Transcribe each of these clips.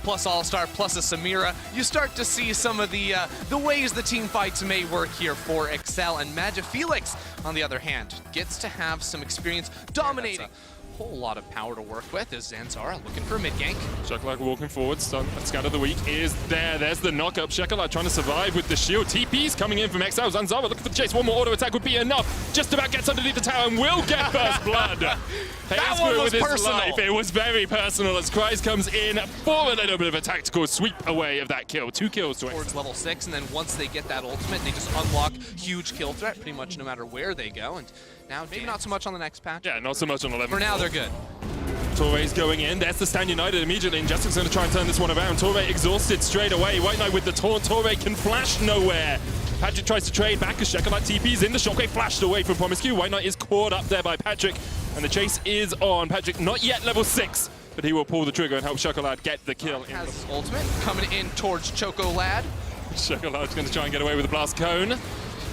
plus All-Star plus a Samira, you start to see some of the ways the team fights may work here for Excel. And Felix, on the other hand, gets to have some experience dominating. Whole lot of power to work with is Zanzara looking for a mid gank. Shekelad walking forward, scout of the week is there. There's the knock-up. Shekelad trying to survive with the shield. TP's coming in from Exile. Zanzara looking for the chase. One more auto attack would be enough. Just about gets underneath the tower and will get first blood. That one was personal. Life. It was very personal as Kreis comes in for a little bit of a tactical sweep away of that kill. 2 kills to towards level 6, and then once they get that ultimate, they just unlock huge kill threat pretty much no matter where they go. And now maybe not so much on the next patch. Yeah, not so much on 11. For now, they're good. Torre's going in. There's the Stand United immediately, and Jessica's going to try and turn this one around. Torre exhausted straight away. White Knight with the taunt. Torre can flash nowhere. Patrick tries to trade back as Shekelad TP's in. The shockwave flashed away from Promiscu. White Knight is caught up there by Patrick, and the chase is on. Patrick not yet level 6, but he will pull the trigger and help Shekelad get the kill. Has his ultimate coming in towards Choco Lad. Shekelad's going to try and get away with the blast cone.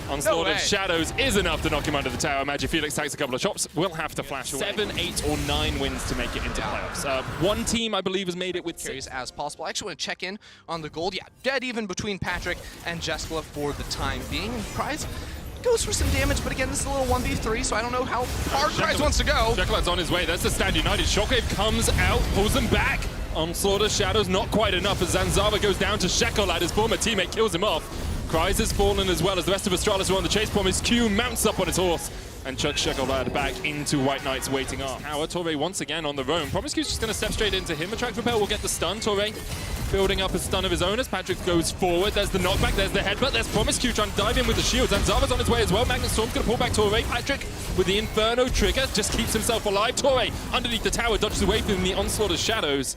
Onslaught of Shadows is enough to knock him under the tower. Felix takes a couple of chops. Will have to flash away. 7, 8, or 9 wins to make it into playoffs. One team, I believe, has made it with carries as possible. I actually want to check in on the gold. Yeah, dead even between Patrick and Jessica for the time being. Kreis goes for some damage, but again, this is a little 1v3, so I don't know how far Kreis wants to go. Shekelad's on his way. There's the Stand United. Shockwave comes out, pulls them back. Onslaught of Shadows not quite enough as Zanzara goes down to Shekelad. His former teammate kills him off. Kreis has fallen as well as the rest of Astralis are on the chase. Promiscu mounts up on his horse and chucks Shekelad back into White Knight's waiting arm. Tower, Torre once again on the roam. Promiscu's just going to step straight into him. Attract Repel will get the stun. Torre building up a stun of his own as Patrick goes forward. There's the knockback, there's the headbutt, there's Promiscu trying to dive in with the shield. Zanzara's on his way as well. Magnus Storm's going to pull back Torre. Patrick with the Inferno trigger just keeps himself alive. Torre underneath the tower dodges away from the onslaught of Shadows.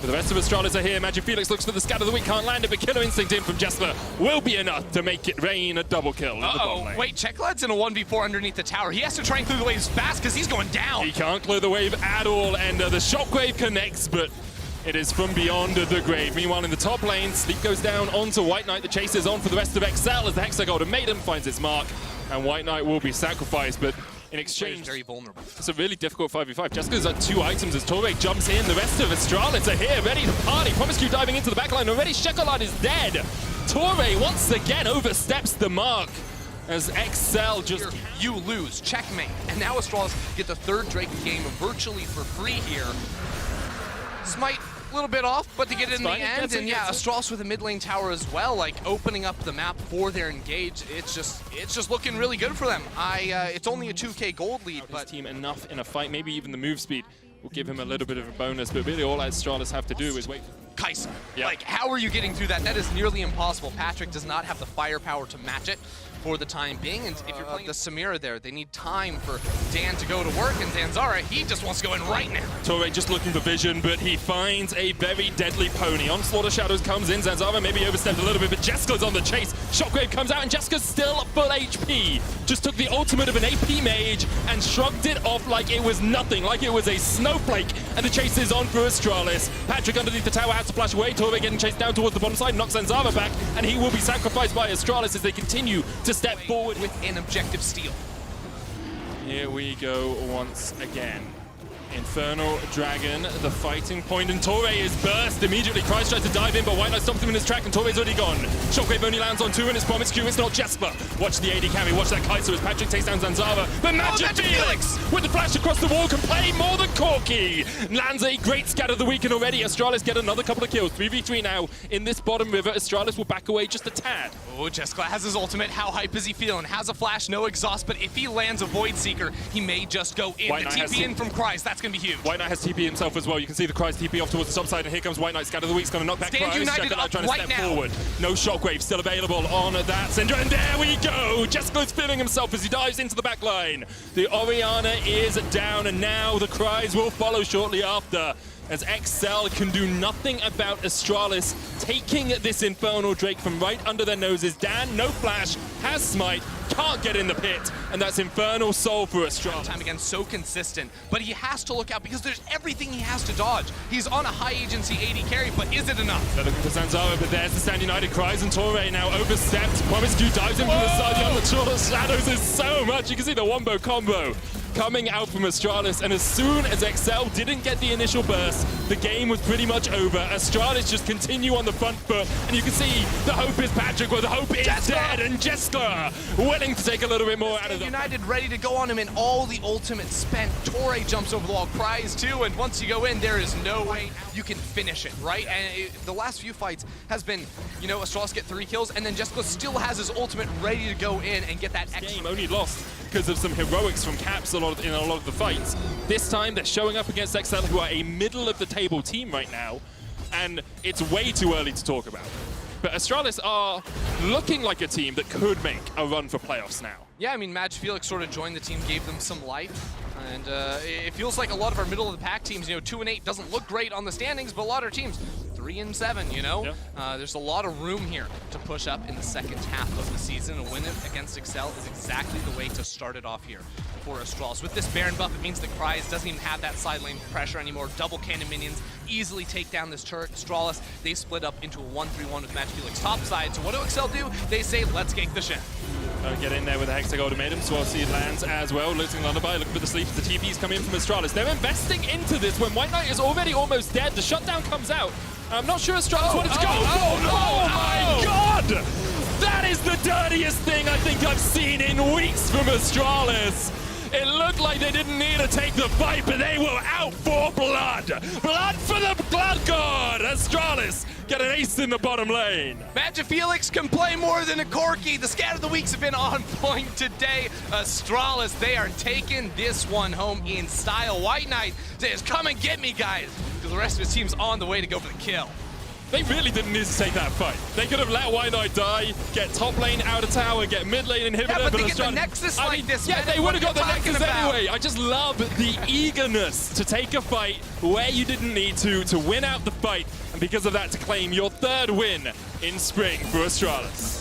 But the rest of Astralis are here. Felix looks for the scout of the week, can't land it, but Killer Instinct in from Jesper will be enough to make it rain a double kill. Wait, Shekelad's in a 1v4 underneath the tower. He has to try and clear the waves fast because he's going down. He can't clear the wave at all, and the shockwave connects, but it is from beyond the grave. Meanwhile, in the top lane, Sleep goes down onto White Knight. The chase is on for the rest of Excel as the Hexagolden Maiden finds its mark, and White Knight will be sacrificed, but in exchange, very vulnerable. It's a really difficult 5v5. Jessica's at 2 items as Torre jumps in. The rest of Astralis are here, ready to party. Promiscu diving into the backline already. Shekelad is dead. Torre once again oversteps the mark as Excel just... You lose, checkmate. And now Astralis get the 3rd Drake game virtually for free here. Smite a little bit off, but to get it in the end, and yeah, Astralis with a mid lane tower as well, like opening up the map for their engage. It's just looking really good for them. It's only a 2k gold lead, but his team enough in a fight. Maybe even the move speed will give him a little bit of a bonus, but really all Astralis have to do is wait. KaiSser. Yep. Like, how are you getting through that? That is nearly impossible. Patrick does not have the firepower to match it for the time being, and if you're playing the Samira there, they need time for Dan to go to work, and Zanzara, he just wants to go in right now. Torre just looking for vision, but he finds a very deadly pony. Onslaught of Shadows comes in, Zanzara maybe overstepped a little bit, but Jessica's on the chase. Shockwave comes out, and Jessica's still full HP. Just took the ultimate of an AP mage and shrugged it off like it was nothing, like it was a snowflake, and the chase is on for Astralis. Patrick underneath the tower has to flash away. Torre getting chased down towards the bottom side, knocks Zanzara back, and he will be sacrificed by Astralis as they continue to step forward with an objective steal. Here we go once again. Infernal Dragon, the fighting point, and Torre is burst immediately. Kreis tries to dive in, but White Knight stops him in his track, and Torre's already gone. Shockwave only lands on 2, and it's Promiscu, it's not Jesper. Watch the AD carry, watch that KaiSser as Patrick takes down Zanzara. But Felix with the flash across the wall can play more than Corky. Lands a great scat of the weekend already. Astralis get another couple of kills. 3v3 now in this bottom river. Astralis will back away just a tad. Oh, Jessica has his ultimate. How hype is he feeling? Has a flash, no exhaust, but if he lands a Void Seeker, he may just go in. The TP in from Kreis, that's going to be huge. White Knight has TP himself as well. You can see the Kreis TP off towards the top side, and here comes White Knight. Scatter the Week's going to knock back Stand Kreis. United up trying to right step now. forward. No Shockwave still available on that Syndra, and there we go! Jessica's feeling himself as he dives into the back line. The Orianna is down, and now the Kreis will follow shortly after, as Excel can do nothing about Astralis taking this Infernal Drake from right under their noses. Dan, no flash, has Smite, can't get in the pit, and that's Infernal Soul for Astralis. Time again, so consistent, but he has to look out because there's everything he has to dodge. He's on a high agency AD carry, but is it enough? They're looking for Zanzara, but there's the Stand United. Kreis and Torre now overstepped. Promiscu dives in from the side. The Shadows is so much. You can see the wombo combo coming out from Astralis, and as soon as Excel didn't get the initial burst, the game was pretty much over. Astralis just continue on the front foot, and you can see the hope is Patrick, or the hope is dead, and Jessica willing to take a little bit more out of them. United ready to go on him, and all the ultimate spent. Torre jumps over the wall, cries too, and once you go in, there is no way you can finish it, right? And the last few fights has been, you know, Astralis get 3 kills, and then Jessica still has his ultimate ready to go in and get that extra. Game only lost because of some heroics from Caps in a lot of the fights. This time they're showing up against XL, who are a middle of the table team right now, and it's way too early to talk about. But Astralis are looking like a team that could make a run for playoffs now. Yeah, I mean, Madge Felix sort of joined the team, gave them some life. And it feels like a lot of our middle of the pack teams, you know, 2-8 doesn't look great on the standings, but a lot of our teams, 3-7, you know? Yeah. There's a lot of room here to push up in the second half of the season. A win against Excel is exactly the way to start it off here for Astralis. With this Baron buff, it means that Cryze doesn't even have that side lane pressure anymore. Double cannon minions easily take down this turret. Astralis, they split up into a 1-3-1 with Madge Felix top side. So what do Excel do? They say, let's gank the Shen. Get in there with a Hextech ultimatum. Swell Seed lands as well. Losing Lullaby, looking for the sleeps. The TP's come in from Astralis. They're investing into this when White Knight is already almost dead. The shutdown comes out. I'm not sure Astralis wanted to go for. Oh my god! That is the dirtiest thing I think I've seen in weeks from Astralis. It looked like they didn't need to take the fight, but they were out for blood. Blood for the blood god! Astralis get an ace in the bottom lane. Madge Felix can play more than a Corki. The scat of the weeks have been on point today. Astralis, they are taking this one home in style. White Knight says, come and get me, guys. Because the rest of his team's on the way to go for the kill. They really didn't need to take that fight. They could have let White Knight die, get top lane out of tower, get mid lane inhibitor. Yeah, but they get the Nexus like this. Yeah, they would have got the Nexus anyway. I just love the eagerness to take a fight where you didn't need to win out the fight, and because of that to claim your 3rd win in spring for Astralis.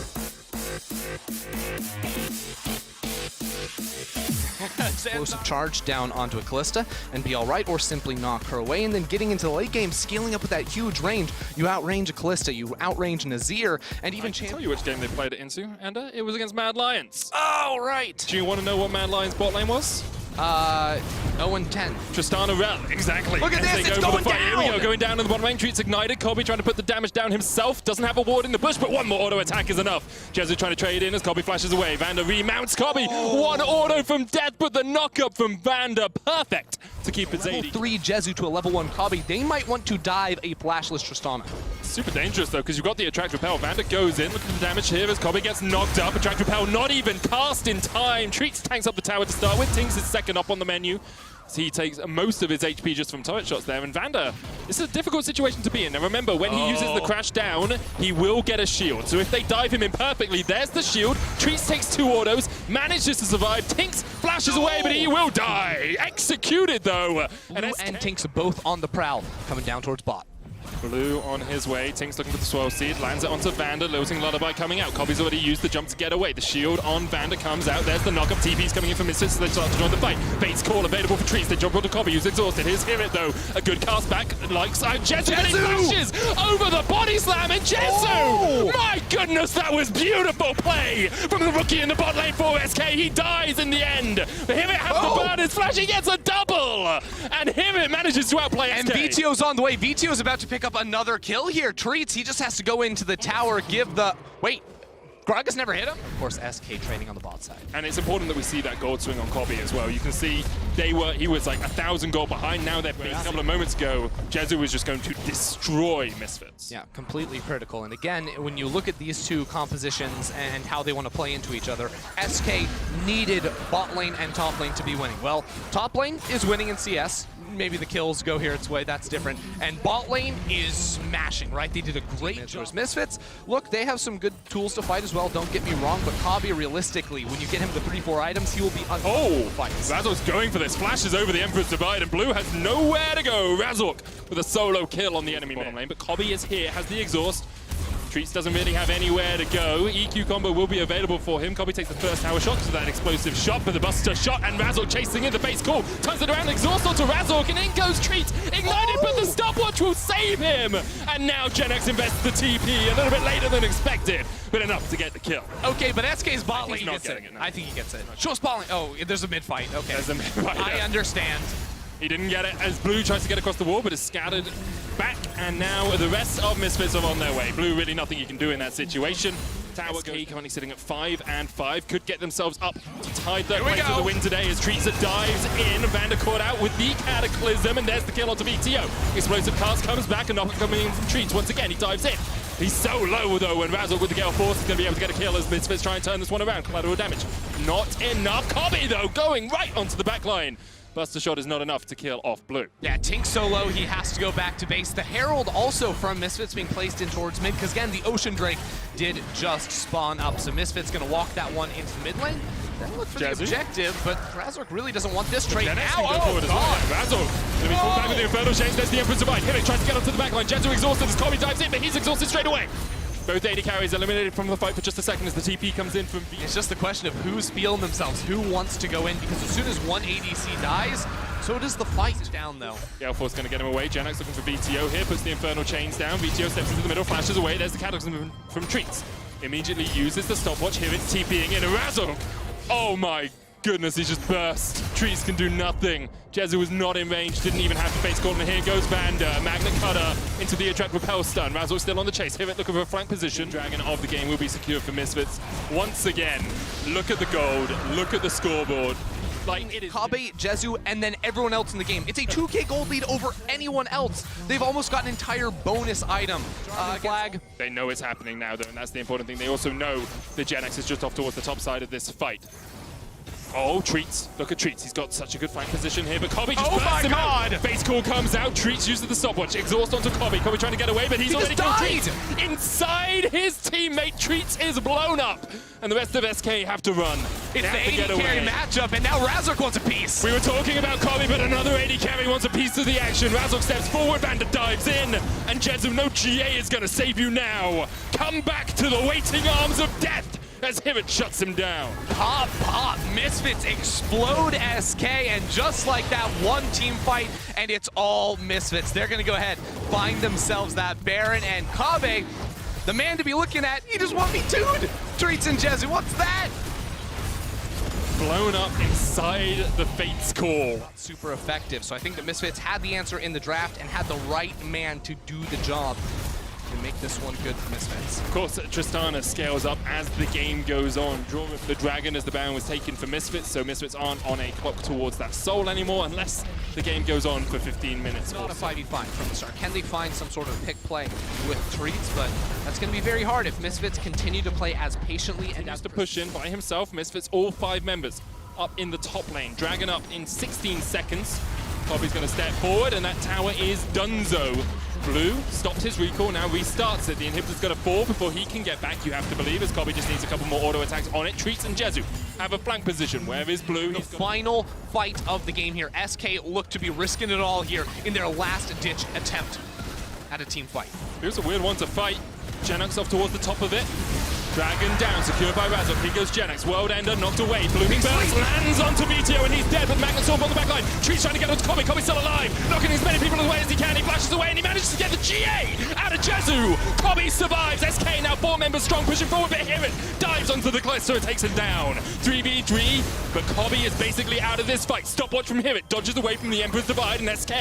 Explosive charge down onto a Callista and be all right, or simply knock her away. And then getting into the late game, scaling up with that huge range. You outrange a Callista, you outrange Nazir, and even I can tell you which game they played it into, and it was against Mad Lions. Oh, right. Do you want to know what Mad Lions bot lane was? 0-10. Tristana Rel, exactly. Look at this, it's going down! Here we go, going down in the bottom lane, treats ignited. Kobe trying to put the damage down himself, doesn't have a ward in the bush, but one more auto attack is enough. Jezu trying to trade in as Kobe flashes away. Vander remounts Kobe. One auto from death, but the knock-up from Vander, perfect to keep it level 3 Jezu to a level 1 Kobe. They might want to dive a flashless Tristana. Super dangerous though, because you've got the Attract Repel. Vander goes in, looking for the damage here as Kobe gets knocked up. Attract Repel not even cast in time. Treats tanks up the tower to start with. Tinks is second up on the menu. So he takes most of his HP just from turret shots there. And Vander, this is a difficult situation to be in. Now remember, when he uses the crash down, he will get a shield. So if they dive him in perfectly, there's the shield. Treats takes 2 autos, manages to survive. Tinks flashes away, but he will die. Executed though. Blue and Tinks are both on the prowl, coming down towards bot. Blue on his way. Tinks looking for the Swirl Seed. Lands it onto Vander. Losing Lullaby coming out. Kobe's already used the jump to get away. The shield on Vander comes out. There's the knock-up. TP's coming in from Misfits, so they start to join the fight. Bait's call available for Trees. They jump onto Kobe, who's exhausted. Here's Hirit, though. A good cast back. Likes out Jezu. And he flashes over the body slam. And Jezu! My goodness, that was beautiful play from the rookie in the bot lane for SK. He dies in the end. But Hirit has the burn. His flash. He gets a double. And Hirit manages to outplay SK. And VTO's on the way. VTO's about to pick up another kill here. Treats, he just has to go into the tower, give the... Wait, Gragas never hit him? Of course, SK trading on the bot side. And it's important that we see that gold swing on Kobe as well. You can see he was like 1,000 gold behind. Now they're a couple of moments ago, Jezu was just going to destroy Misfits. Yeah, completely critical. And again, when you look at these two compositions and how they want to play into each other, SK needed bot lane and top lane to be winning. Well, top lane is winning in CS. Maybe the kills go here its way, that's different. And bot lane is smashing, right? They did a great job. Misfits, look, they have some good tools to fight as well, don't get me wrong, but Kabi, realistically, when you get him the 3-4 items, he will be fights. Razork's going for this, flashes over the Emperor's Divide, and Blue has nowhere to go. Razork with a solo kill on the enemy bottom lane, but Kobe is here, has the exhaust. Treats doesn't really have anywhere to go. EQ combo will be available for him. Kobe takes the first tower shot to that explosive shot, but the Buster shot and Razork chasing in the base call. Turns it around, exhaust onto Razork, and in goes Treats. Ignited, but the stopwatch will save him. And now GenX invests the TP a little bit later than expected, but enough to get the kill. Okay, but SK's bot lane not gets getting it. it, no. I think he gets it. Show us bot lane. Oh, there's a mid fight. Okay. There's a mid fight, I yeah. understand. He didn't get it as Blue tries to get across the wall, but is scattered back, and now the rest of Misfits are on their way. Blue, really nothing you can do in that situation. Tower SK currently sitting at 5 and 5, could get themselves up to tie third place to the win today as Treatser dives in. Vander caught out with the Cataclysm, and there's the kill onto VTO. Explosive Cast comes back, and knock coming in from Treats once again. He dives in. He's so low though, and Razork with the Gale Force is going to be able to get a kill as Misfits try and turn this one around. Collateral damage. Not enough. Kobe though, going right onto the back line. Buster shot is not enough to kill off Blue. Yeah, Tink so low, he has to go back to base. The Herald also from Misfits being placed in towards mid, because again, the Ocean Drake did just spawn up. So Misfits gonna walk that one into the mid lane. Then look for the objective, but Razork really doesn't want this trade now. Oh, God. Razork gonna be pulled back with the Infernal Chains. There's the Emperor's Divide. Himmick tries to get up to the back line. Jezu exhausted as Kobe dives in, but he's exhausted straight away. Both AD carries eliminated from the fight for just a second as the TP comes in from V. It's just a question of who's feeling themselves, who wants to go in, because as soon as one ADC dies, so does the fight down though. Gale Force gonna get him away. GenX looking for VTO here, puts the Infernal Chains down. VTO steps into the middle, flashes away. There's the Cataclysm from Treats. Immediately uses the stopwatch. Here it's TPing in. Razork. Oh my goodness, he just burst. Treats can do nothing. Jezu was not in range, didn't even have the face call, and here goes Vander. Magnet Cutter into the attract repel stun. Razork still on the chase. Hivit looking for a flank position. Dragon of the game will be secured for Misfits. Once again, look at the gold, look at the scoreboard. Like, it is Kabe, Jezu, and then everyone else in the game. It's a 2K gold lead over anyone else. They've almost got an entire bonus item. Flag. They know it's happening now, though, and that's the important thing. They also know that GenX is just off towards the top side of this fight. Oh, Treats. Look at Treats. He's got such a good flank position here, but Kobe just bursts him out. Face call comes out. Treats uses the stopwatch. Exhaust onto Kobe. Kobe trying to get away, but he's already killed Treats. Inside his teammate, Treats is blown up, and the rest of SK have to run. It's the AD carry matchup, and now Razork wants a piece. We were talking about Kobe, but another AD carry wants a piece of the action. Razork steps forward, Vander dives in, and Jezu, no GA is going to save you now. Come back to the waiting arms of death as Hivit shuts him down. Pop, pop, Misfits explode SK, and just like that, one team fight, and it's all Misfits. They're gonna go ahead, find themselves that Baron, and Kabe, the man to be looking at, he just 1v2'd Treats and Jezu. What's that? Blown up inside the Fate's Call. Super effective, so I think that Misfits had the answer in the draft and had the right man to do the job to make this one good for Misfits. Of course, Tristana scales up as the game goes on. Drawing the Dragon as the Baron was taken for Misfits, so Misfits aren't on a clock towards that soul anymore unless the game goes on for 15 minutes. Not a 5v5 from the start. Can they find some sort of pick play with Treats? But that's going to be very hard if Misfits continue to play as patiently and as to push in by himself. Misfits, all 5 members up in the top lane. Dragon up in 16 seconds. Kobe's going to step forward, and that tower is donezo. Blue stopped his recall, now restarts it. The inhibitor's going to fall before he can get back, you have to believe, as Kobe just needs a couple more auto attacks on it. Treats and Jezu have a flank position. Where is Blue? The final fight of the game here. SK look to be risking it all here in their last-ditch attempt at a team fight. Here's a weird one to fight. GenX off towards the top of it. Dragon down, secured by Razork. Here goes GenX. World Ender knocked away. Blooming Burst lands onto VTO, and he's dead, but Magnet Sword on the back line. Treats trying to get onto Kobe. Kobe's still alive. Knocking as many people away as he can. He flashes away, and he manages to get the GA out of Jezu. Kobe survives. SK now 4 members strong, pushing forward, but here it dives onto the Kaisser and takes him down. 3v3, but Kobe is basically out of this fight. Stopwatch from Hivit dodges away from the Emperor's Divide, and SK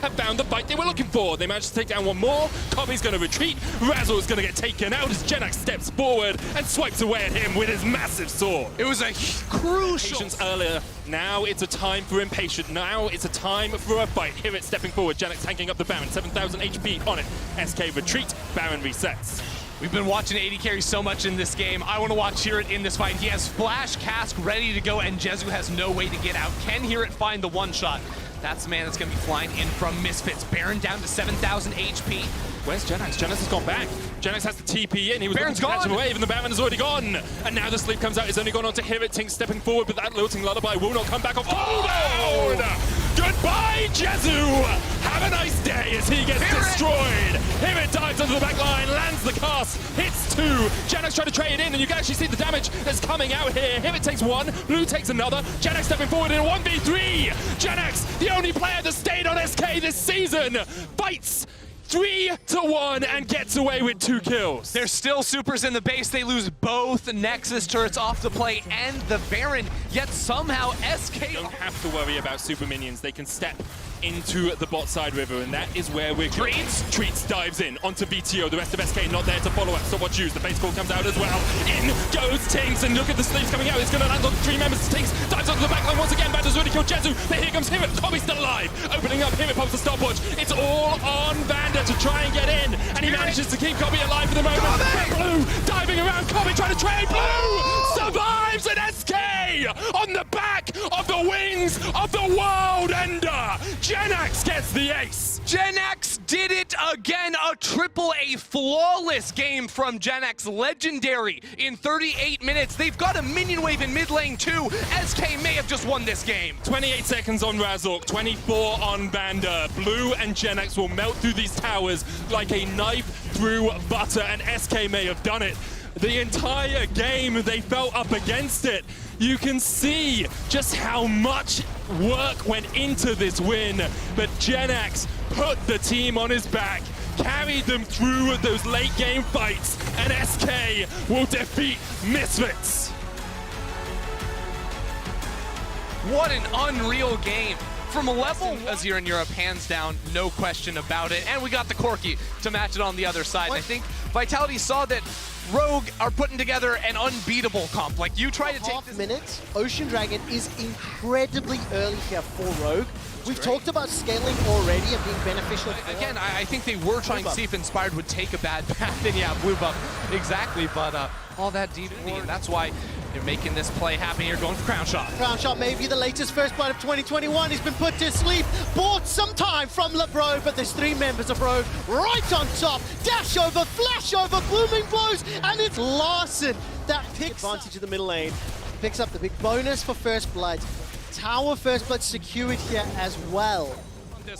have found the fight they were looking for. They managed to take down one more. Kobe's going to retreat. Razor's going to get taken out as GenX steps forward and swipes away at him with his massive sword. It was a crucial Patience earlier. Now it's a time for impatient. Now it's a time for a fight. Here it's stepping forward. GenX tanking up the Baron. 7,000 HP on it. SK retreat. Baron resets. We've been watching AD carry so much in this game. I want to watch Hirit in this fight. He has Flash Cask ready to go, and Jezu has no way to get out. Can Hirit find the one shot? That's the man that's going to be flying in from Misfits. Baron down to 7,000 HP. Where's GenX? GenX has gone back. GenX has the TP in. He was Baron's looking to catch him gone. away, even the Baron is already gone. And now the sleep comes out. It's only gone on to Hivit. Tink stepping forward, but that lilting lullaby will not come back off. Oh, down! Goodbye, Jezu! Have a nice day as he gets destroyed. Hivit dives onto the back line, lands the cast, hits 2. Genex trying to trade it in, and you can actually see the damage that's coming out here. Him it takes 1, Blue takes another. Genex stepping forward in a 1v3. Genex, the only player that stayed on SK this season, fights 3-1 and gets away with 2 kills. There's still supers in the base. They lose both Nexus turrets off the play and the Baron, yet somehow SK don't have to worry about super minions. They can step into the bot side river, and that is where we're Treats dives in onto VTO. The rest of SK not there to follow up, so what use? The base call comes out as well. In goes Tinks, and look at the sleeves coming out. It's going to land on 3 members. Tinks dives onto the backline once again. Banda's already killed Jezu. Then here comes Himit. Tommy's still alive. Opening up, Himit pops the stopwatch. It's all on Banda to try and get in, and he manages to keep Kobe alive for the moment. Blue diving around, Kobe trying to trade. Blue survives, and SK on the back of the wings of the world ender. Genex gets the ace. Genex did it again, a AAA flawless game from Genex, legendary in 38 minutes. They've got a minion wave in mid lane too. SK may have just won this game. 28 seconds on Razork, 24 on Banda. Blue and Genex will melt through these towers like a knife through butter, and SK may have done it. The entire game, they felt up against it. You can see just how much work went into this win, but Genex put the team on his back, carried them through those late game fights, and SK will defeat Misfits. What an unreal game. From a level as here in Europe, hands down, no question about it. And we got the Corki to match it on the other side. I think Vitality saw that Rogue are putting together an unbeatable comp. Like, you try to take this minutes, Ocean Dragon is incredibly early here for Rogue. We've talked about scaling already and being beneficial. Again, I think they were trying to see if Inspired would take a bad path, and yeah, blue buff, exactly, but all that deep, and that's why they're making this play happen here, going for Crown Shot. Crown Shot may be the latest first blood of 2021. He's been put to sleep, bought some time from LeBro, but there's 3 members of Rogue right on top. Dash over, flash over, booming blows, and it's Larson that picks advantage of the middle lane. Picks up the big bonus for first blood. Tower first blood secured here as well.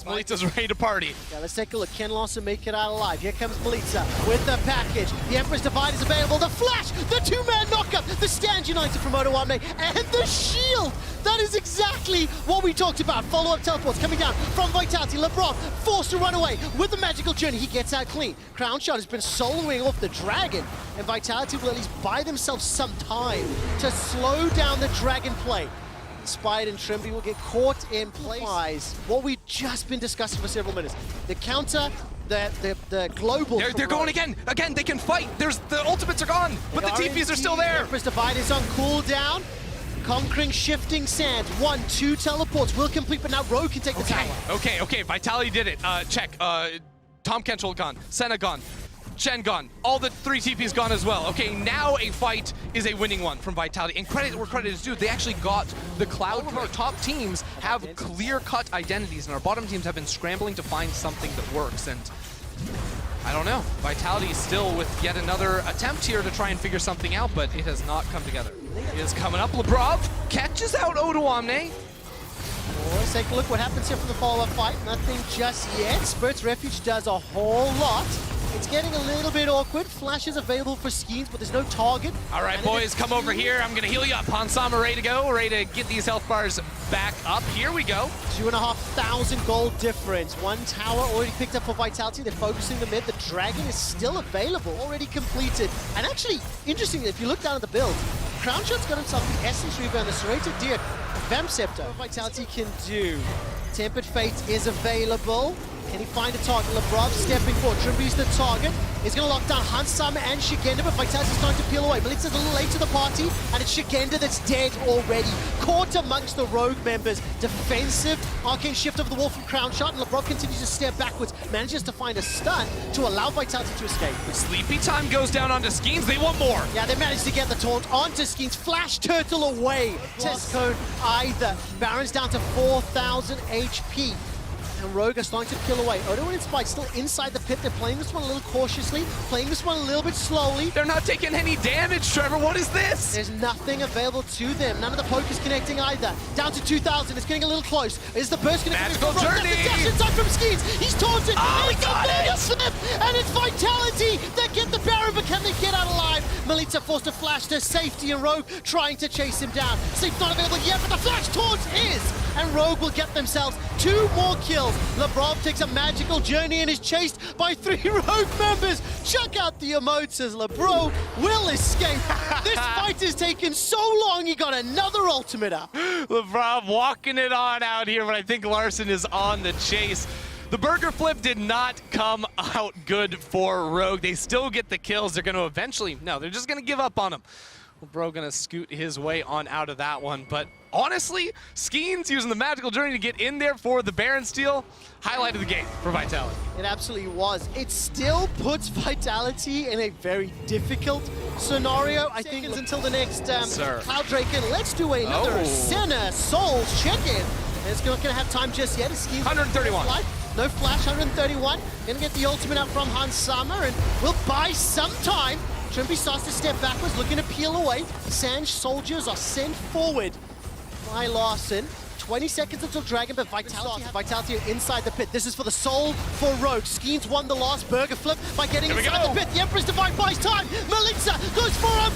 Melita's ready to party. Yeah, let's take a look. Can Larson make it out alive? Here comes Melita with the package. The Emperor's Divide is available. The flash, the 2-man knockup, the stand united from Otoame, and the shield. That is exactly what we talked about. Follow-up teleports coming down from Vitality. LeBron forced to run away with the magical journey. He gets out clean. Crown Shot has been soloing off the dragon, and Vitality will at least buy themselves some time to slow down the dragon play. Inspired and Trimby will get caught in place. What we've just been discussing for several minutes. The counter, the global. They're going again. Again, they can fight. The ultimates are gone, but the TPs are still there. Empress Divide is on cooldown. Conquering shifting sands. 1, 2 teleports will complete, but now Rogue can take the tower. Okay. Vitality did it. Check. Tom Kentrell gone. Senna gone. Shen gone. All the 3 TPs gone as well. Okay, now a fight is a winning one from Vitality. And credit where credit is due, they actually got the Cloud. Our top teams have clear-cut identities, and our bottom teams have been scrambling to find something that works. And I don't know. Vitality is still with yet another attempt here to try and figure something out, but it has not come together. It is coming up. Lebrov catches out Otoamne. Well, let's take a look what happens here from the follow-up fight. Nothing just yet. Spirit's Refuge does a whole lot. It's getting a little bit awkward. Flash is available for Skeens, but there's no target. All right, boys, come over here. I'm going to heal you up. Hansama ready to go, ready to get these health bars back up. Here we go. 2,500 gold difference. 1 tower already picked up for Vitality. They're focusing the mid. The Dragon is still available, already completed. And actually, interestingly, if you look down at the build, Crown Shot's got himself the Essence Rebound, the Serrated Deer, Vamp Scepter. What Vitality can do. Tempered Fate is available. Can he find a target? LeBron stepping forward. Trimby's the target. He's going to lock down Hansama and Shigenda, but Vitality's starting to peel away. Melita's a little late to the party, and it's Shigenda that's dead already. Caught amongst the Rogue members. Defensive arcane shift over the wall from Crown Shot, and LeBron continues to step backwards. Manages to find a stun to allow Vitality to escape. Sleepy time goes down onto Skeens. They want more. Yeah, they managed to get the taunt onto Skeens. Flash Turtle away. Test cone either. Baron's down to 4,000 HP. And Rogue are starting to peel away. Odo and Inspired still inside the pit. They're playing this one a little cautiously, playing this one a little bit slowly. They're not taking any damage, Trevor. What is this? There's nothing available to them. None of the poke is connecting either. Down to 2,000. It's getting a little close. Is the burst going to Magical journey? Dash inside from Skeens. He's taunted. Oh, he got it! And it's Vitality that get the Melitza forced to flash to safety, and Rogue trying to chase him down. Sleep's not available yet, but the flash towards is, and Rogue will get themselves 2 more kills. Lebrov takes a magical journey and is chased by 3 Rogue members. Check out the emotes as Lebrov will escape. This fight has taken so long, he got another ultimate up. Lebrov walking it on out here, but I think Larson is on the chase. The burger flip did not come out good for Rogue. They still get the kills. They're going to eventually, no, they're just going to give up on him. Bro going to scoot his way on out of that one. But honestly, Skeens using the magical journey to get in there for the Baron steal, highlight of the game for Vitality. It absolutely was. It still puts Vitality in a very difficult scenario. I think it's until the next Cloud Drake, and let's do another Senna Souls check-in. It's not going to have time just yet. Skeens 131. No flash, 131. Going to get the ultimate out from Hans Sama, and we'll buy some time. Trimby starts to step backwards, looking to peel away. Sanj soldiers are sent forward by Larson. 20 seconds until Dragon, but Vitality are inside the pit. This is for the soul for Rogue. Skeens won the last burger flip by getting inside the pit. The Empress Divine buys time. Melitza goes for a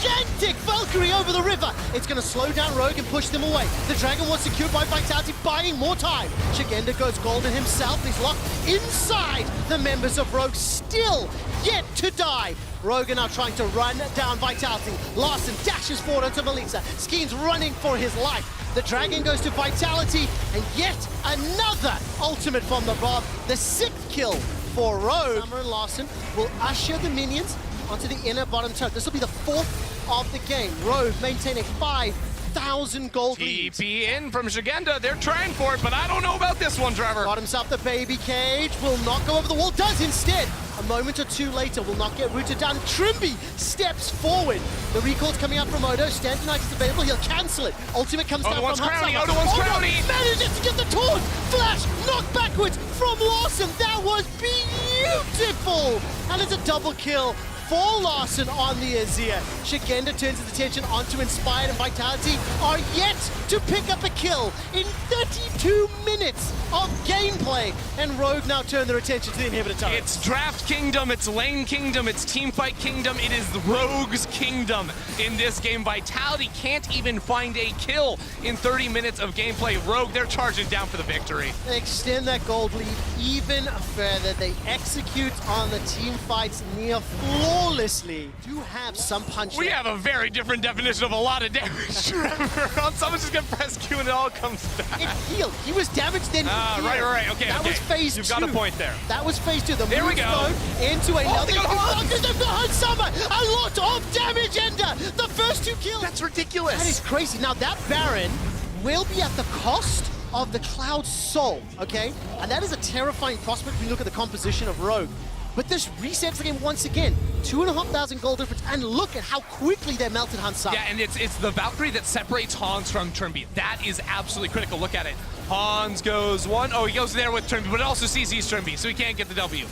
gigantic Valkyrie over the river. It's going to slow down Rogue and push them away. The Dragon was secured by Vitality, buying more time. Shigenda goes golden himself. He's locked inside the members of Rogue, still yet to die. Rogue now trying to run down Vitality. Larson dashes forward onto Melitza. Skeens running for his life. The Dragon goes to Vitality, and yet another ultimate from the Rob. The 6th kill for Rogue. Summer and Larson will usher the minions onto the inner bottom turret. This will be the 4th of the game. Rogue maintain a 5,000 gold lead. TP in from Shigenda. They're trying for it, but I don't know about this one, Trevor. Got himself the baby cage. Will not go over the wall. Does instead. A moment or two later, will not get rooted down. Trimby steps forward. The recall's coming out from Odo. Stand Knight is available. He'll cancel it. Ultimate comes down from Crowny. Odo wants Crowny. Manages to get the taunt. Flash knocked backwards from Larson. That was beautiful. And it's a double kill for Larson on the Azir. Shigenda turns his attention onto Inspired, and Vitality are yet to pick up a kill in 32 minutes of gameplay. And Rogue now turn their attention to the inhibitor turret. It's Draft Kingdom, it's Lane Kingdom, it's Teamfight Kingdom, it is Rogue's Kingdom in this game. Vitality can't even find a kill in 30 minutes of gameplay. Rogue, they're charging down for the victory. They extend that gold lead even further. They execute on the team fights near flawlessly. Do have some punch. We have a very different definition of a lot of damage, Trevor. Someone's just gonna press Q and it all comes back. It healed. He was damaged then. Right. Okay, that was phase 2. You've got a point there. That was phase 2. There we go. Into another. They've got Summer. A lot of damage ender. The first 2 kills. That's ridiculous. That is crazy. Now that Baron will be at the cost of the Cloud Soul, okay? And that is a terrifying prospect when you look at the composition of Rogue. But this resets the game once again. 2,500 gold difference, and look at how quickly they melted Hans Sama. Yeah, and it's the Valkyrie that separates Hans from Trimby. That is absolutely critical. Look at it. Hans goes one. Oh, he goes there with Trimby, but it also CC's Trimby, so he can't get the W.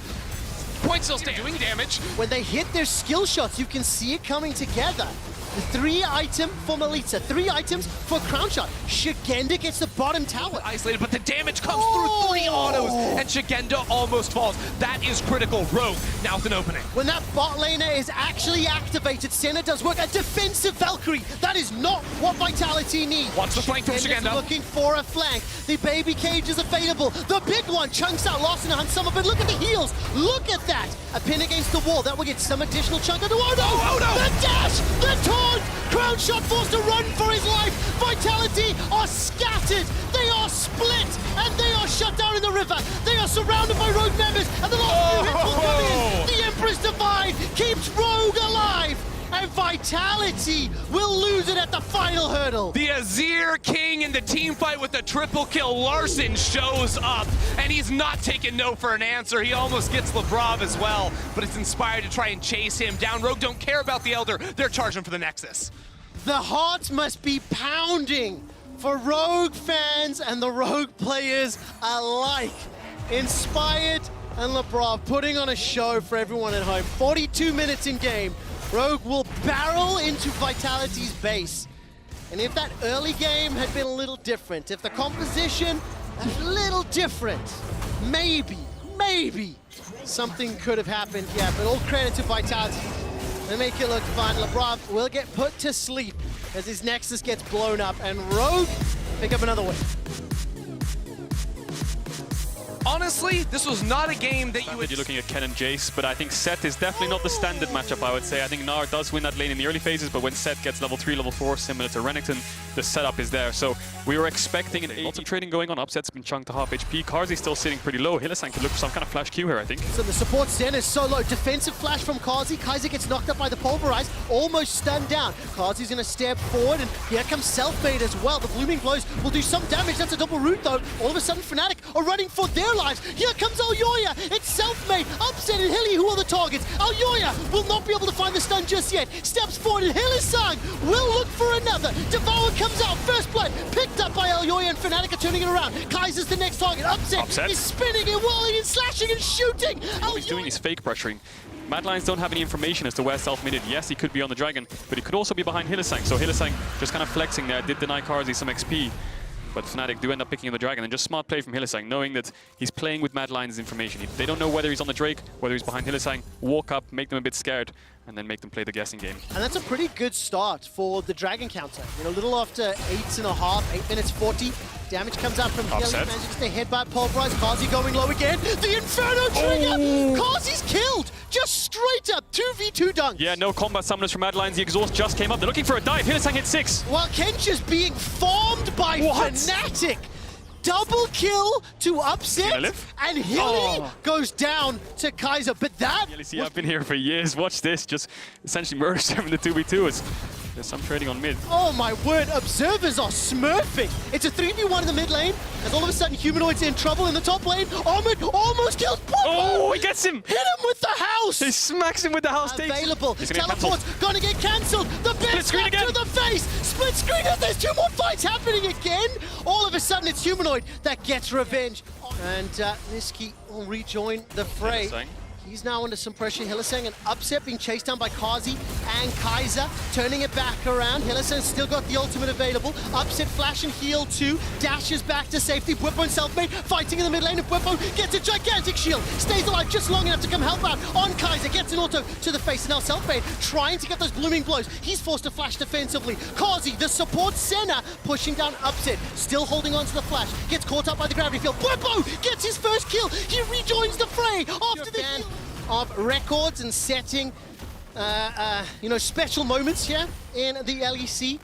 Point still staying, doing damage. When they hit their skill shots, you can see it coming together. The 3 item for Melitza, 3 items for Crown Shot. Shigenda gets the bottom tower. Isolated, but the damage comes through 3 autos, and Shigenda almost falls. That is critical. Rogue, now with an opening. When that bot laner is actually activated, Senna does work. A defensive Valkyrie. That is not what Vitality need. Wants the flank from Shigenda. Looking for a flank. The baby cage is available. The big one chunks out Larson and Hansama, but look at the heals. Look at that. A pin against the wall. That will get some additional chunk of the Odo. Oh, no. The dash! The taunt! Crown Shot forced to run for his life. Vitality are scattered. They are split, and they are shut down in the river. They are surrounded by Rogue members, and the last few hits will come in. The Empress Divine keeps Rogue alive, and Vitality will lose it at the final hurdle. The Azir King in the team fight with the triple kill. Larson shows up, and he's not taking no for an answer. He almost gets Lebrov as well, but it's Inspired to try and chase him down. Rogue don't care about the Elder. They're charging for the Nexus. The hearts must be pounding for Rogue fans and the Rogue players alike. Inspired and Lebrov putting on a show for everyone at home. 42 minutes in game. Rogue will barrel into Vitality's base. And if that early game had been a little different, if the composition was a little different, maybe something could have happened. Yeah, but all credit to Vitality. They make it look fun. LeBron will get put to sleep as his Nexus gets blown up, and Rogue pick up another win. Honestly, this was not a game that you would... You're looking at Ken and Jace, but I think Sett is definitely not the standard matchup, I would say. I think Gnar does win that lane in the early phases, but when Sett gets level 3, level 4, similar to Renekton, the setup is there. So we were expecting lots of trading going on. Upset's been chunked to half HP. Karzi's still sitting pretty low. Hylissang could look for some kind of flash Q here, I think. So the support Zen is so low. Defensive flash from Karzi. KaiSser gets knocked up by the Pulverize, almost stunned down. Karzi's going to step forward, and here comes Selfmade as well. The Blooming Blows will do some damage. That's a double root, though. All of a sudden, Fnatic are running for their lives. Here comes Alyoya. It's Selfmade. Upset and Hilly who are the targets. Alyoya will not be able to find the stun just yet. Steps forward, and Hylissang will look for another. Devour comes out. First blood picked up by Alyoya, and Fnatic are turning it around. KaiSser's the next target. Upset is spinning and walling and slashing and shooting. What he's doing is fake pressuring. Mad Lions don't have any information as to where Selfmade is. Yes, he could be on the Dragon, but he could also be behind Hylissang. So Hylissang just kind of flexing there, did deny Karzi some XP. But Fnatic do end up picking the Dragon, and just smart play from Hylissang, knowing that he's playing with Mad Lions' information. They don't know whether he's on the Drake, whether he's behind Hylissang. Walk up, make them a bit scared, and then make them play the guessing game. And that's a pretty good start for the Dragon counter. You know, a little after 8.5, 8 minutes 40. Damage comes out from Hilly, manages to headbutt Pulverize. Karzi going low again. The Inferno trigger! Karzi's killed! Just straight up, 2v2 dunk. Yeah, no combat summoners from Mad Lions. The exhaust just came up. They're looking for a dive. Hylissang hit 6. While Kencha's being farmed by Fnatic. Double kill to Upset, and Hilly goes down to KaiSser. But that... LEC, I've been here for years. Watch this. Just essentially murders them in the 2v2. There's some trading on mid. Oh my word, observers are smurfing. It's a 3v1 in the mid lane, as all of a sudden Humanoid's in trouble in the top lane. Ahmed almost kills Papa. Oh, he gets him! Hit him with the house! He smacks him with the house. Available. Teleport's gonna get cancelled. The best screen to the face. Split screen as there's 2 more fights happening again. All of a sudden it's Humanoid that gets revenge. And Niski will rejoin the fray. He's now under some pressure. Hylissang and Upset being chased down by Karzi and KaiSser, turning it back around. Hylissang's still got the ultimate available. Upset flash and heal too. Dashes back to safety. Bwipo and Selfmade fighting in the mid lane, and Bwipo gets a gigantic shield. Stays alive just long enough to come help out on KaiSser. Gets an auto to the face, and now Selfmade trying to get those blooming blows. He's forced to flash defensively. Karzi, the support Senna, pushing down Upset. Still holding on to the flash. Gets caught up by the gravity field. Bwipo gets his first kill. He rejoins the fray after the kill of records and setting, you know, special moments here in the LEC.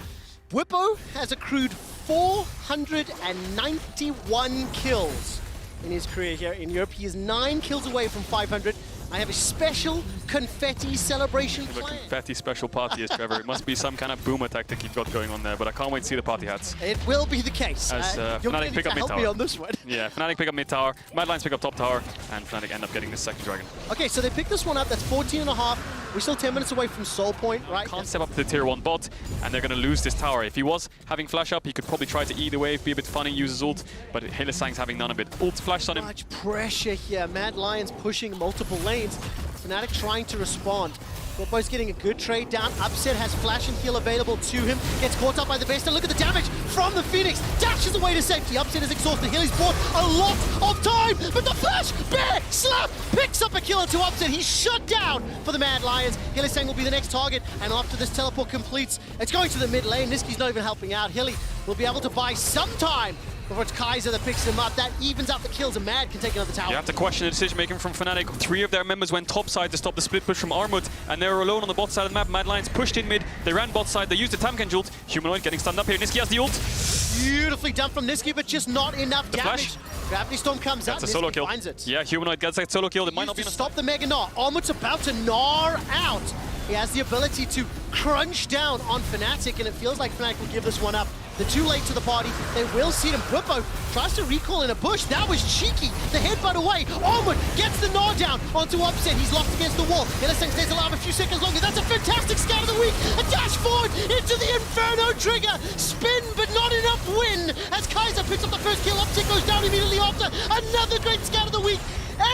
Bwipo has accrued 491 kills in his career here in Europe. He is 9 kills away from 500. I have a special confetti celebration plan. Confetti special party is Trevor. It must be some kind of boomer tactic you've got going on there, but I can't wait to see the party hats. It will be the case. As Fnatic pick up mid tower. Help me on this one. Yeah, Fnatic pick up mid tower, Mad Lions pick up top tower, and Fnatic end up getting the second Dragon. Okay, so they picked this one up. That's 14.5. We're still 10 minutes away from Soul Point, right? Can't step up to the tier 1 bot, and they're going to lose this tower. If he was having flash up, he could probably try to eat the wave, be a bit funny, use his ult, but Hylissang's having none of it. Ult flashed on him. Much pressure here. Mad Lions pushing multiple lanes. Fnatic trying to respond. Bwipo's getting a good trade down. Upset has flash and heal available to him. Gets caught up by the best. And look at the damage from the Phoenix. Dashes away to safety. Upset is exhausted. Healy's bought a lot of time. But the flash, bear, slap, picks up a killer to Upset. He's shut down for the Mad Lions. Hylissang will be the next target. And after this teleport completes, it's going to the mid lane. Niski's not even helping out. Hilly will be able to buy some time before it's KaiSser that picks him up. That evens out the kills, and Mad can take another tower. You have to question the decision-making from Fnatic. 3 of their members went top side to stop the split push from Armut, and they were alone on the bot side of the map. Mad Lions pushed in mid, they ran bot side, they used the Tamken jolt. Humanoid getting stunned up here. Niski has the ult. Beautifully done from Niski, but just not enough damage. Flash. Gravity Storm comes out, That's a solo Niski kill. finds it. Yeah, Humanoid gets that solo kill. It might not be to stop the Mega Gnar. Armut's about to gnar out. He has the ability to crunch down on Fnatic, and it feels like Fnatic will give this one up. They're too late to the party. They will see him. Bwipo tries to recall in a bush. That was cheeky. The headbutt away. Armut gets the gnar down onto Upset. He's locked against the wall. Hylissang stays alive a few seconds longer. That's a fantastic scout of the week. A dash forward into the Inferno trigger. Spin, but not enough win. As KaiSser picks up the first kill. Upset goes down immediately after. Another great scout of the week.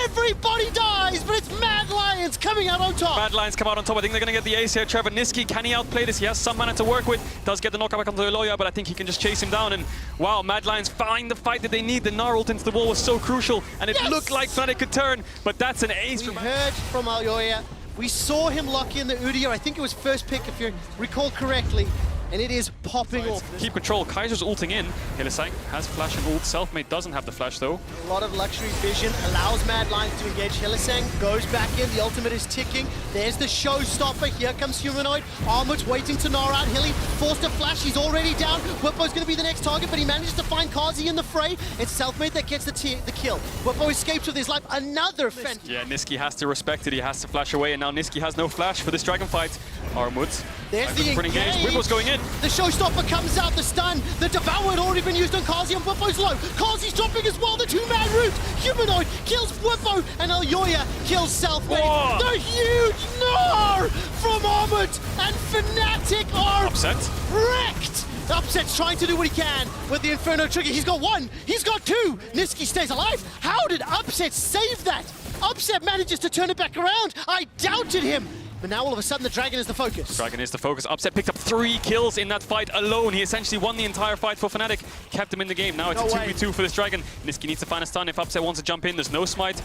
Everybody dies, but it's Mad Lions coming out on top. Mad Lions come out on top. I think they're going to get the ace here. Trevor Niski, can he outplay this? He has some mana to work with. Does get the knockback onto Eloya, but I think he can just chase him down. And wow, Mad Lions find the fight that they need. The Gnar ult into the wall was so crucial, and it looked like Fnatic could turn, but that's an ace. We heard from Alyoya We saw him lock in the Udyr. I think it was first pick, if you recall correctly. And it is popping off. Keep control. KaiSser's ulting in. hylissang has flash and ult. Selfmade doesn't have the flash though. A lot of luxury vision allows Mad Lions to engage. hylissang goes back in. The ultimate is ticking. There's the showstopper. Here comes Humanoid. Armut's waiting to gnaw out. Hilly forced a flash. He's already down. Whippo's going to be the next target, but he manages to find KaiSser in the fray. It's Selfmade that gets the kill. Whippo escapes with his life. Another fence. Yeah, Nisqy has to respect it. He has to flash away, and now Nisqy has no flash for this dragon fight. Armut. There's the engage. Whippo's going in. The showstopper comes out, the stun. The devour had already been used on KaiSser, and Whippo's low. KaiSser's dropping as well, the two-man route. Humanoid kills Whippo, and Elyoya kills Selfmade. Whoa. The huge gnar from Armut, and Fnatic are Upset. wrecked. Upset's trying to do what he can with the Inferno trigger. He's got one, he's got two. Nisqy stays alive. How did Upset save that? Upset manages to turn it back around. I doubted him. But now all of a sudden the Dragon is the focus. Dragon is the focus. Upset picked up 3 kills in that fight alone. He essentially won the entire fight for Fnatic. Kept him in the game. Now it's a 2v2 for this Dragon. Nisqy needs to find a stun if Upset wants to jump in. There's no smite.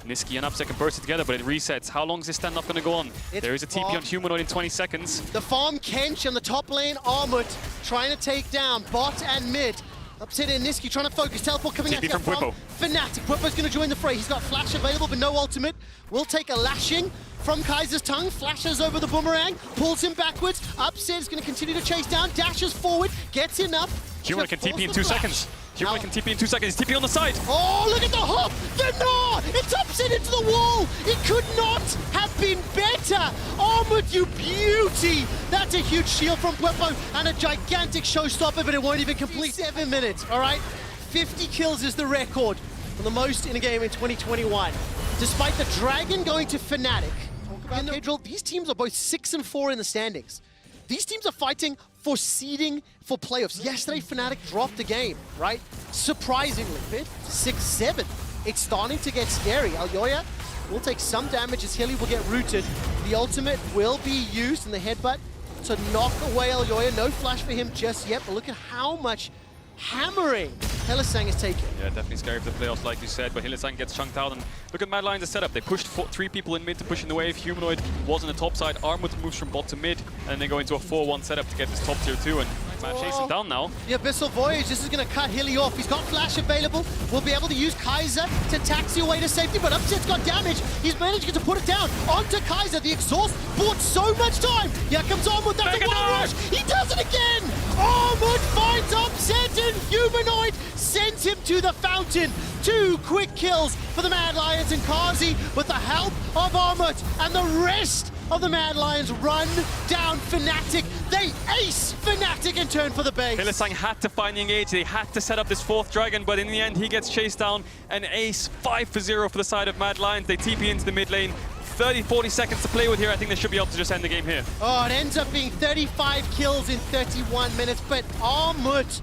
Nisqy and Upset can burst it together, but it resets. How long is this standoff going to go on? There is a TP on Humanoid in 20 seconds. The farm Kench on the top lane, Armut trying to take down bot and mid. Upset and Nisqy trying to focus. Teleport coming TP out from Whippo. Fnatic. Whippo's going to join the fray. He's got flash available, but no ultimate. We'll take a lashing from KaiSser's tongue. Flashes over the boomerang, pulls him backwards. Upset is going to continue to chase down, dashes forward, gets enough. Humanoid can TP in 2 seconds. Humanoid can TP in 2 seconds. He's TP on the side. Oh, look at the hop! The gnaw! It's Upset into the wall! It could not have been better! Armut, you beauty! That's a huge shield from Whippo and a gigantic showstopper, but it won't even complete 7 minutes, all right? 50 kills is the record for the most in a game in 2021. Despite the Dragon going to Fnatic. Talk about Kedril, these teams are both 6 and 4 in the standings. These teams are fighting for seeding for playoffs. Yesterday, Fnatic dropped a game, right? Surprisingly, 6-7. It's starting to get scary. Elyoya will take some damage as Hilly will get rooted. The ultimate will be used in the headbutt to knock away Elyoya. No flash for him just yet, but look at how much hammering hylissang is taking. Yeah, definitely scary for the playoffs, like you said, but hylissang gets chunked out, and look at Mad Lions' setup. They pushed 3 people in mid to push in the wave. Humanoid was on the top side. Armut moves from bot to mid, and they go into a 4-1 setup to get this top tier 2, and Matt chasing down now. The Abyssal Voyage, this is going to cut Hilly off. He's got flash available. We'll be able to use KaiSser to taxi away to safety, but Upset's got damage. He's managed to put it down onto KaiSser. The exhaust bought so much time. Here comes Armut. That's a one rush. He does it again. Armut finds Upset, and Humanoid sends him to the fountain. 2 quick kills for the Mad Lions, and KaiSser, with the help of Armut and the rest of the Mad Lions, run down Fnatic. They ace Fnatic and turn for the base. hylissang had to find the engage. They had to set up this 4th Dragon, but in the end, he gets chased down. An ace, 5-0 for the side of Mad Lions. They TP into the mid lane. 30-40 seconds to play with here. I think they should be able to just end the game here. Oh, it ends up being 35 kills in 31 minutes, but Armut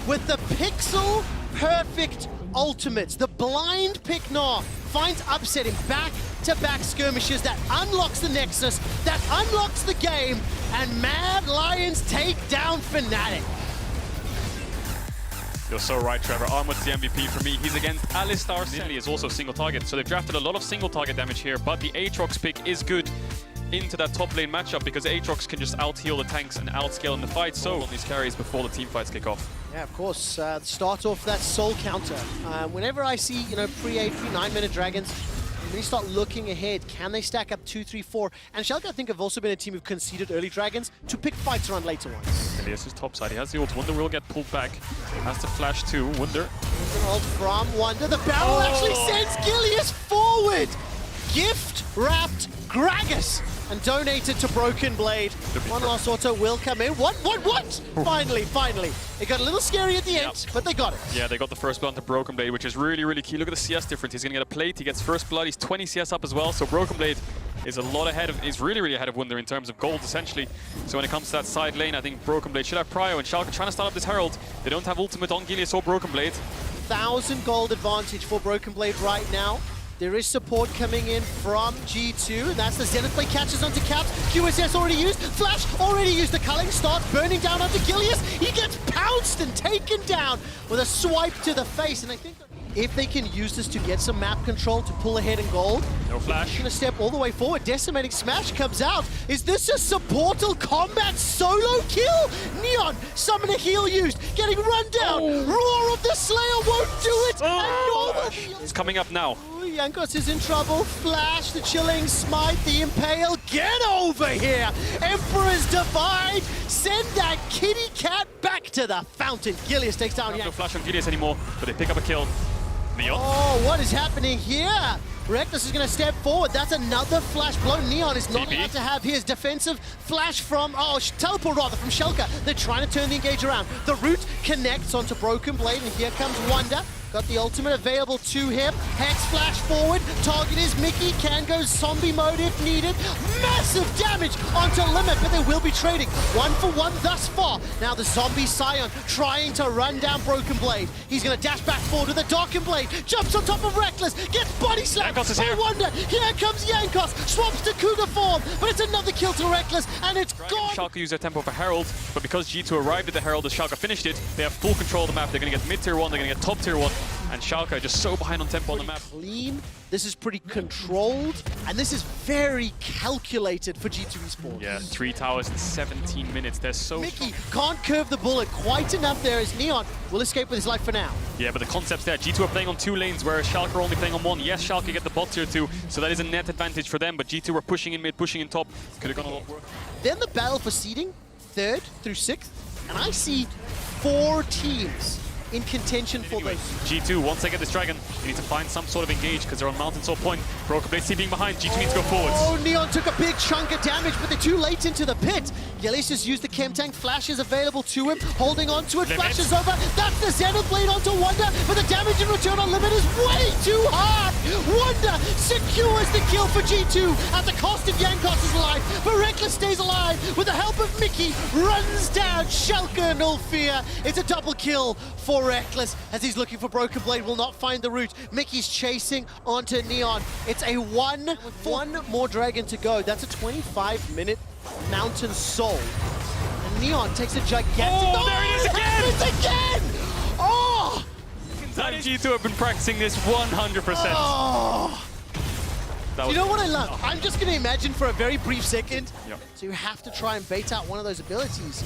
with the pixel perfect ultimates. The blind pick Gnar finds Upset in back-to-back skirmishes. That unlocks the Nexus, that unlocks the game, and Mad Lions take down Fnatic. You're so right, Trevor. Armut's the MVP for me. He's against Alistar. Lily is also single target, so they've drafted a lot of single target damage here, but the Aatrox pick is good into that top lane matchup because Aatrox can just out-heal the tanks and outscale in the fight, so on these carries before the team fights kick off. Yeah, of course. Start off that soul counter. Whenever I see, pre-8, 9-minute dragons, when you start looking ahead, can they stack up 2, 3, 4? And Schalke, I think, have also been a team who've conceded early dragons to pick fights around later ones. Elias is top side. He has the ult. Wunder will get pulled back. Has to flash too. Wunder. There's an ult from Wunder. The barrel actually sends Gilius forward. Gift wrapped Gragas and donated to Broken Blade. One last auto will come in. What? Finally. It got a little scary at the end, but they got it. Yeah, they got the first blood to Broken Blade, which is really, really key. Look at the CS difference. He's going to get a plate. He gets first blood. He's 20 CS up as well. So Broken Blade is a lot ahead of, is really, really ahead of Wunder in terms of gold, essentially. So when it comes to that side lane, I think Broken Blade should have prio, and Schalke trying to start up this Herald. They don't have ultimate on Gilius or Broken Blade. 1,000 gold advantage for Broken Blade right now. There is support coming in from G2, and that's the Zenith Blade catches onto Caps. QSS already used, Flash already used. The culling starts burning down onto Gilius. He gets pounced and taken down with a swipe to the face, and I think if they can use this to get some map control to pull ahead in gold. No flash. Gonna step all the way forward. Decimating Smash comes out. Is this a supportal combat solo kill? Neon, summon a heal used, getting run down. Roar of the Slayer won't do it. It's coming up now. Jankos is in trouble. Flash, the chilling smite, the impale. Get over here! Emperor's Divide. Send that kitty cat back to the fountain. Gilius takes down No Jankos. flash on Gilius anymore, but they pick up a kill. Neon. Oh, what is happening here? Reckless is going to step forward. That's another flash blow. Neon is not TP. allowed to have his defensive flash from, teleport rather, from Schalke. They're trying to turn the engage around. The root connects onto Broken Blade, and here comes Wonder. Got the ultimate available to him. Hex flash forward. Target is Mickey. Can go zombie mode if needed. Massive damage onto Limit, but they will be trading 1-for-1 thus far. Now the zombie Scion trying to run down Broken Blade. He's going to dash back forward with a Darkened Blade. Jumps on top of Reckless. Gets body slammed Jankos is by here. Wonder. Here comes Jankos. Swaps to Cougar form, but it's another kill to Reckless, and it's gone. Schalke used their tempo for Herald, but because G2 arrived at the Herald as Schalke finished it, they have full control of the map. They're going to get mid-tier 1, they're going to get top-tier 1, and Schalke just so behind on tempo on the map. Clean. This is pretty controlled, and this is very calculated for G2 Esports. Yeah, 3 towers in 17 minutes. They're so Mickey can't curve the bullet quite enough there as Neon will escape with his life for now. Yeah, but the concept's there. G2 are playing on 2 lanes, whereas Schalke are only playing on 1. Yes, Schalke get the bot tier 2, so that is a net advantage for them, but G2 are pushing in mid, pushing in top. Could have gone a lot worse. Then the battle for seeding, 3rd through 6th, and I see 4 teams in contention for Anyway, those. G2, once they get this dragon, they need to find some sort of engage because they're on Mountain Sword point. Broken Blade being behind, G2 needs to go forwards. Oh, Neon took a big chunk of damage, but they're too late into the pit. Gilius just used the Chem Tank, flashes available to him, holding on to it, Limit. flashes over. That's the Zenith Blade onto Wonder, but the damage in return on Limit is way too hard. Wonder secures the kill for G2 at the cost of Jankos' life, but Reckless stays alive with the help of Mickey, runs down Schalke and Ulfir. It's a double kill for Reckless as he's looking for Broken Blade, will not find the root. Mickey's chasing onto Neon. It's a one more dragon to go. That's a 25-minute Mountain Soul. And Neon takes a gigantic... Oh, there he is again! It's again! Oh! Time G2 have been practicing this 100%. Oh! That You was know what I love? I'm just going to imagine for a very brief second. Yep. So you have to try and bait out one of those abilities.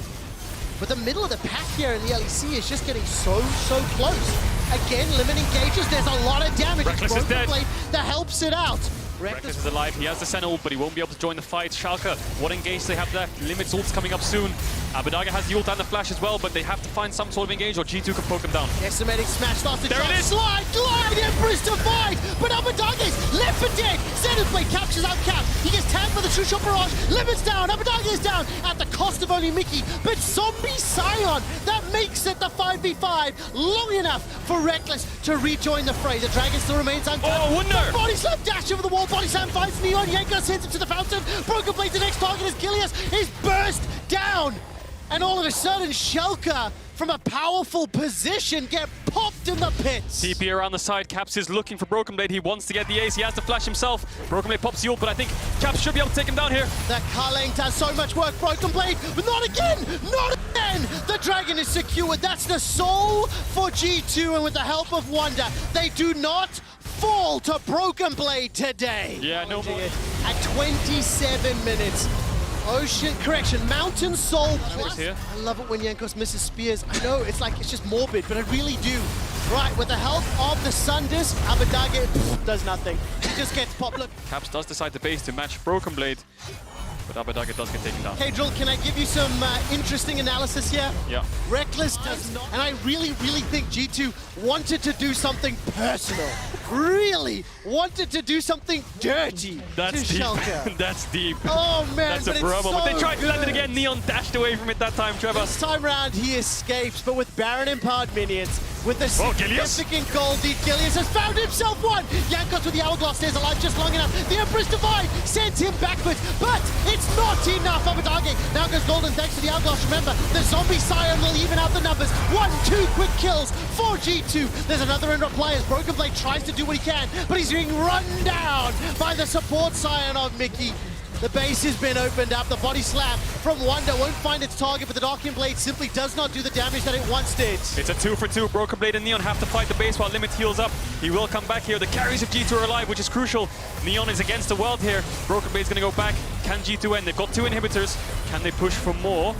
But the middle of the pack here in the LEC is just getting so close. Again, Limit engages. There's a lot of damage. Reckless It's is dead. Blade that helps it out. Reckless is alive, he has the Sentinel, but he won't be able to join the fight. Schalke, what engage they have left? Limit's ult's coming up soon. Abbedagge has the ult and the flash as well, but they have to find some sort of engage or G2 can poke them down. Decimating Smash starts to There try it is. slide, glide, Emperor's Divide, but Abbedagge's left for dead. Zenith Blade captures out Cap. He gets tagged by the True Shot Barrage. Limit's down, Abbedagge is down at the cost of only Mickey, but Zombie Scion, that makes it the 5v5 long enough for Reckless to rejoin the fray. The Dragon still remains untapped. Oh, Wonder! Body slam dash over the wall, body slam finds Neon, Jankos sends him to the fountain. Broken Blade, the next target is Gilius. He's burst down. And all of a sudden, Schalke, from a powerful position, get popped in the pits. TP around the side, Caps is looking for Broken Blade. He wants to get the ace, he has to flash himself. Broken Blade pops the ult, but I think Caps should be able to take him down here. The Kaleng does so much work. Broken Blade, but not again! Not again! The Dragon is secured. That's the soul for G2, and with the help of Wonder, they do not fall to Broken Blade today. Yeah, no more. At 27 minutes. Mountain Soul plus. here. I love it when Jankos misses spears. I know, it's just morbid, but I really do. Right, with the help of the Sun Disc, Abbedagge does nothing. He just gets popped. Look, Caps does decide to base to match Broken Blade, but Abbedagge does get taken down. okay, Drill, can I give you some interesting analysis here? Yeah. Reckless does not, and I really think G2 wanted to do something personal. Really wanted to do something dirty That's to deep. Schalke. That's deep. Oh man, That's a but bro it's moment. so They tried to land it good. again. Neon dashed away from it that time, Trevor. This time round, he escapes, but with Baron empowered minions, with the Gilius. significant gold lead, Gilius has found himself one! Jankos with the Hourglass stays alive just long enough. The Emperor's Divide sends him backwards, but it's not enough. Abbedagge now goes golden thanks to the Hourglass. Remember, the Zombie Scion will even out the numbers. 1-2 quick kills for G2. There's another end of players. Broken Blade tries to do what he can, but he's being run down by the support Scion of Mickey. The base has been opened up. The body slam from Wonder won't find its target, but the Darkling Blade simply does not do the damage that it once did. It's a 2 for 2. Broken Blade and Neon have to fight the base while Limit heals up. He will come back here. The carries of G2 are alive, which is crucial. Neon is against the world here. Broken Blade's going to go back. Can G2 end? They've got 2 inhibitors. Can they push for more?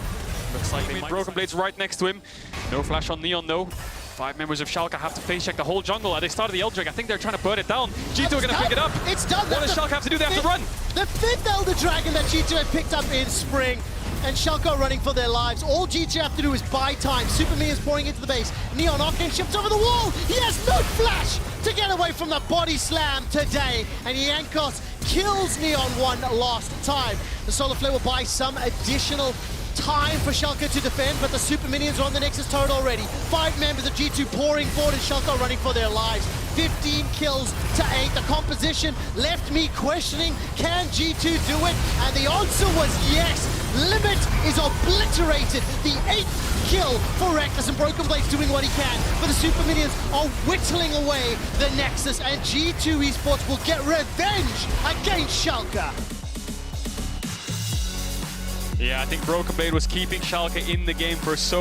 Looks like they might. Broken Blade's right next to him. No flash on Neon, though. 5 members of Schalke have to face check the whole jungle. They started the Eldritch. I think they're trying to burn it down. G2 are going to pick it up. It's done. What does Schalke have to do? They have to run. The 5th Elder Dragon that G2 had picked up in spring. And Schalke are running for their lives. All G2 have to do is buy time. Super Minions pouring into the base. Neon Arcane ships over the wall. He has no flash to get away from the body slam today. And Yankos kills Neon one last time. The Solar Flare will buy some additional time for Schalke to defend, but the Super Minions are on the Nexus turret already. 5 members of G2 pouring forward and Schalke are running for their lives. 15 kills to 8. The composition left me questioning, can G2 do it? And the answer was yes. Limit is obliterated. The 8th kill for Reckless, and Broken Blade's doing what he can. But the Super Minions are whittling away the Nexus, and G2 Esports will get revenge against Schalke. Yeah, I think Broken Blade was keeping Schalke in the game for so